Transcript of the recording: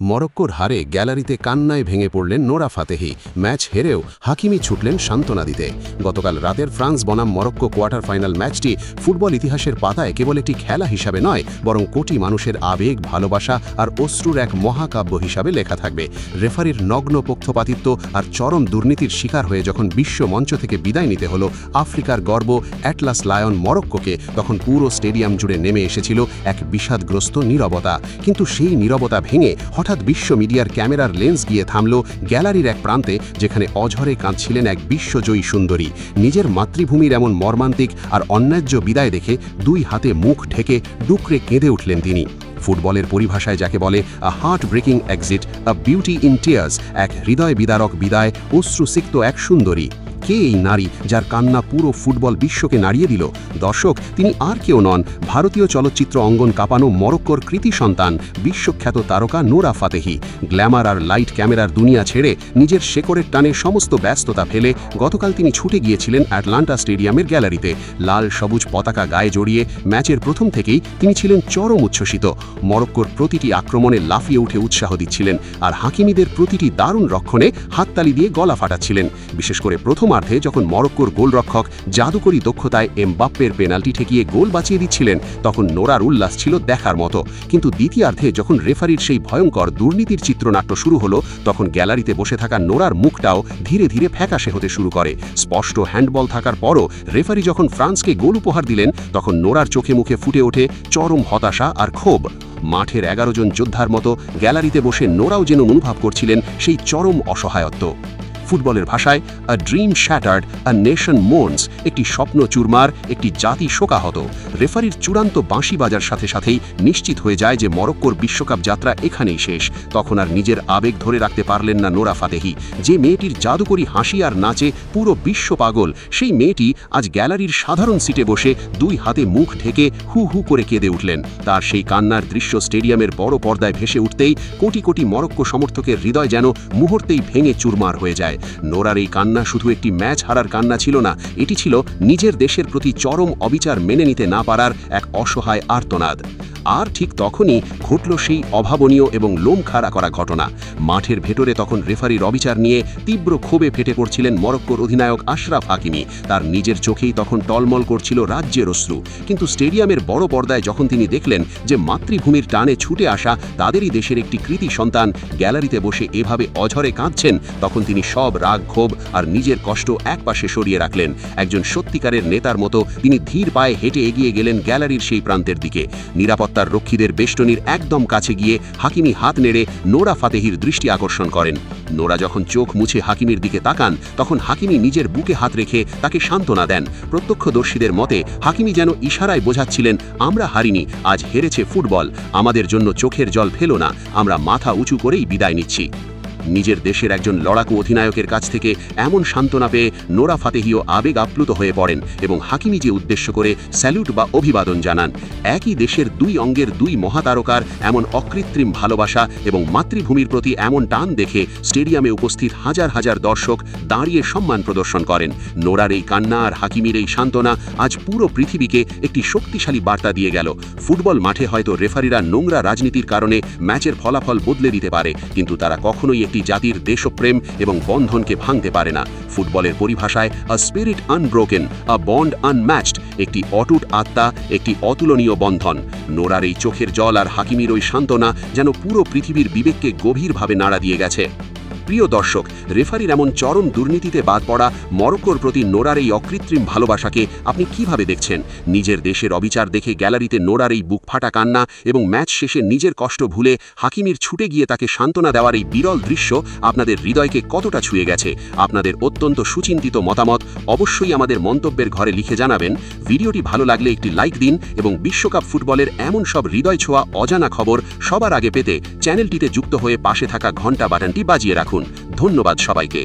মরক্কোর হারে গ্যালারিতে কান্নায় ভেঙে পড়লেন নোরা ফাতেহি। ম্যাচ হেরেও হাকিমি ছুটলেন সান্ত্বনা দিতে। গতকাল রাতের ফ্রান্স বনাম মরক্কো কোয়ার্টার ফাইনাল ম্যাচটি ফুটবল ইতিহাসের পাতায় কেবল একটি খেলা হিসাবে নয়, বরং কোটি মানুষের আবেগ, ভালোবাসা আর অশ্রুর এক মহাকাব্য হিসাবে লেখা থাকবে। রেফারির নগ্ন পক্ষপাতিত্ব আর চরম দুর্নীতির শিকার হয়ে যখন বিশ্ব মঞ্চ থেকে বিদায় নিতে হলো আফ্রিকার গর্ব অ্যাটলাস লায়ন মরক্কোকে, তখন পুরো স্টেডিয়াম জুড়ে নেমে এসেছিল এক বিষাদগ্রস্ত নীরবতা। কিন্তু সেই নীরবতা ভেঙে হঠাৎ বিশ্ব মিডিয়ার ক্যামেরার লেন্স গিয়ে থামল গ্যালারির এক প্রান্তে, যেখানে অঝরে কাঁদছিলেন এক বিশ্বজয়ী সুন্দরী। নিজের মাতৃভূমির এমন মর্মান্তিক আর অন্যায্য বিদায় দেখে দুই হাতে মুখ ঢেকে ডুকরে কেঁদে উঠলেন তিনি। ফুটবলের পরিভাষায় যাকে বলে a heart breaking exit, a beauty in tears, এক হৃদয় বিদারক বিদায়, অশ্রুসিক্ত এক সুন্দরী। কে এই নারী যার কান্না পুরো ফুটবল বিশ্বকে নাড়িয়ে দিল? দর্শক, তিনি আর কেউ নন, ভারতীয় চলচ্চিত্র অঙ্গন কাঁপানো মরক্কোর কৃতি সন্তান, বিশ্বখ্যাত তারকা নোরা ফাতেহি। গ্ল্যামার আর লাইট ক্যামেরার দুনিয়া ছেড়ে নিজের শেকড়ের টানে সমস্ত ব্যস্ততা ফেলে গতকাল তিনি ছুটে গিয়েছিলেন অ্যাটলান্টা স্টেডিয়ামের গ্যালারিতে। লাল সবুজ পতাকা গায়ে জড়িয়ে ম্যাচের প্রথম থেকেই তিনি ছিলেন চরম উচ্ছ্বসিত। মরক্কোর প্রতিটি আক্রমণে লাফিয়ে উঠে উৎসাহ দিচ্ছিলেন, আর হাকিমিদের প্রতিটি দারুণ রক্ষণে হাততালি দিয়ে গলা ফাটাচ্ছিলেন। বিশেষ করে প্রথমার্ধে যখন মরক্কোর গোলরক্ষক জাদুকরী দক্ষতায় এমবাপ্পের পেনাল্টি ঠেকিয়ে গোল বাঁচিয়ে দিচ্ছিলেন, তখন নোরার উল্লাস ছিল দেখার মতো। কিন্তু দ্বিতীয়ার্ধে যখন রেফারির সেই ভয়ঙ্কর দুর্নীতির চিত্রনাট্য শুরু হলো, তখন গ্যালারিতে বসে থাকা নোরার মুখটাও ধীরে ধীরে ফ্যাকাশে হতে শুরু করে। স্পষ্ট হ্যান্ডবল থাকার পরও রেফারি যখন ফ্রান্সকে গোল উপহার দিলেন, তখন নোরার চোখে মুখে ফুটে ওঠে চরম হতাশা আর ক্ষোভ। মাঠের 11 জন যোদ্ধার মতো গ্যালারিতে বসে নোরাও যেন অনুভব করছিলেন সেই চরম অসহায়ত্ব। ফুটবলের ভাষায় a dream shattered, a nation mourns, একটি স্বপ্ন চুরমার, একটি জাতি শোকাহত। রেফারির চূড়ান্ত বাঁশি বাজার সাথে সাথেই নিশ্চিত হয়ে যায় যে মরক্কোর বিশ্বকাপ যাত্রা এখানেই শেষ। তখন আর নিজের আবেগ ধরে রাখতে পারলেন না নোরা ফাতেহি। যে মেয়েটির জাদুকরী হাসি আর নাচে পুরো বিশ্ব পাগল, সেই মেয়েটি আজ গ্যালারির সাধারণ সিটে বসে দুই হাতে মুখ ঢেকে হু হু করে কেঁদে উঠলেন। তার সেই কান্নার দৃশ্য স্টেডিয়ামের বড় পর্দায় ভেসে উঠতেই কোটি কোটি মরক্কো সমর্থকের হৃদয় যেন মুহূর্তেই ভেঙে চুরমার হয়ে যায়। নোরার এই কান্না শুধু একটি ম্যাচ হারার কান্না ছিল না, এটি ছিল নিজের দেশের প্রতি চরম অবিচার মেনে নিতে না পারার এক অসহায় আর্তনাদ। আর ঠিক তখনই ঘটল সেই অভাবনীয় এবং লোম খাড়া করা ঘটনা। মাঠের ভেতরে তখন রেফারির অবিচার নিয়ে তীব্র ক্ষোভে ফেটে পড়ছিলেন মরক্কোর অধিনায়ক আশরাফ হাকিমি। তার নিজের চোখেই তখন টলমল করছিল রাজ্যের অশ্রু। কিন্তু স্টেডিয়ামের বড় পর্দায় যখন তিনি দেখলেন যে মাতৃভূমির টানে ছুটে আসা তাদেরই দেশের একটি কৃতি সন্তান গ্যালারিতে বসে এভাবে অঝরে কাঁদছেন, তখন তিনি সব রাগ, ক্ষোভ আর নিজের কষ্ট একপাশে সরিয়ে রাখলেন। একজন সত্যিকারের নেতার মতো তিনি ধীর পায়ে হেঁটে এগিয়ে গেলেন গ্যালারির সেই প্রান্তের দিকে। নিরাপত্তার রক্ষীদের বেষ্টনীর একদম কাছে গিয়ে হাকিমি হাত নেড়ে নোরা ফাতেহির দৃষ্টি আকর্ষণ করেন। নোরা যখন চোখ মুছে হাকিমির দিকে তাকান, তখন হাকিমি নিজের বুকে হাত রেখে তাকে সান্ত্বনা দেন। প্রত্যক্ষদর্শীদের মতে হাকিমি যেন ইশারায় বোঝাচ্ছিলেন, আমরা হারিনি, আজ হেরেছে ফুটবল, আমাদের জন্য চোখের জল ফেলো না, আমরা মাথা উঁচু করেই বিদায় নিচ্ছি। নিজের দেশের একজন লড়াকু অধিনায়কের কাছ থেকে এমন সান্ত্বনা পেয়ে নোরা ফাতেহিও আবেগ আপ্লুত হয়ে পড়েন এবং হাকিমি যে উদ্দেশ্য করে স্যালুট বা অভিবাদন জানান। একই দেশের দুই অঙ্গের দুই মহাতারকার এমন অকৃত্রিম ভালোবাসা এবং মাতৃভূমির প্রতি এমন টান দেখে স্টেডিয়ামে উপস্থিত হাজার হাজার দর্শক দাঁড়িয়ে সম্মান প্রদর্শন করেন। নোরার এই কান্না আর হাকিমির এই সান্ত্বনা আজ পুরো পৃথিবীকে একটি শক্তিশালী বার্তা দিয়ে গেল। ফুটবল মাঠে হয়তো রেফারিরা নোংরা রাজনীতির কারণে ম্যাচের ফলাফল বদলে দিতে পারে, কিন্তু তারা কখনোই একটি জাতির দেশপ্রেম এবং বন্ধনকে ভাঙতে পারে না। ফুটবলের পরিভাষায় আ স্পিরিট আনব্রোকেন, আ বন্ড আনম্যাচড, একটি অটুট আত্মা, একটি অতুলনীয় বন্ধন। নোরার এই চোখের জল আর হাকিমির ওই সান্ত্বনা যেন পুরো পৃথিবীর বিবেককে গভীরভাবে নাড়া দিয়ে গেছে। প্রিয় দর্শক, রেফারির এমন চরম দুর্নীতিতে বাদ পড়া মরক্কোর প্রতি নোরার এই অকৃত্রিম ভালোবাসাকে আপনি কিভাবে দেখছেন? নিজের দেশের অবিচার দেখে গ্যালারিতে নোরার এই বুক ফাটা কান্না এবং ম্যাচ শেষে নিজের কষ্ট ভুলে হাকিমির ছুটে গিয়ে তাকে সান্ত্বনা দেওয়ার এই বিরল দৃশ্য আপনাদের হৃদয়কে কতটা ছুঁয়ে গেছে? আপনাদের অত্যন্ত সুচিন্তিত মতামত অবশ্যই আমাদের মন্তব্যের ঘরে লিখে জানাবেন। ভিডিওটি ভালো লাগলে একটি লাইক দিন এবং বিশ্বকাপ ফুটবলের এমন সব হৃদয় ছোঁয়া অজানা খবর সবার আগে পেতে চ্যানেলটিতে যুক্ত হয়ে পাশে থাকা ঘন্টা বাটনটি বাজিয়ে রাখুন। ধন্যবাদ সবাইকে।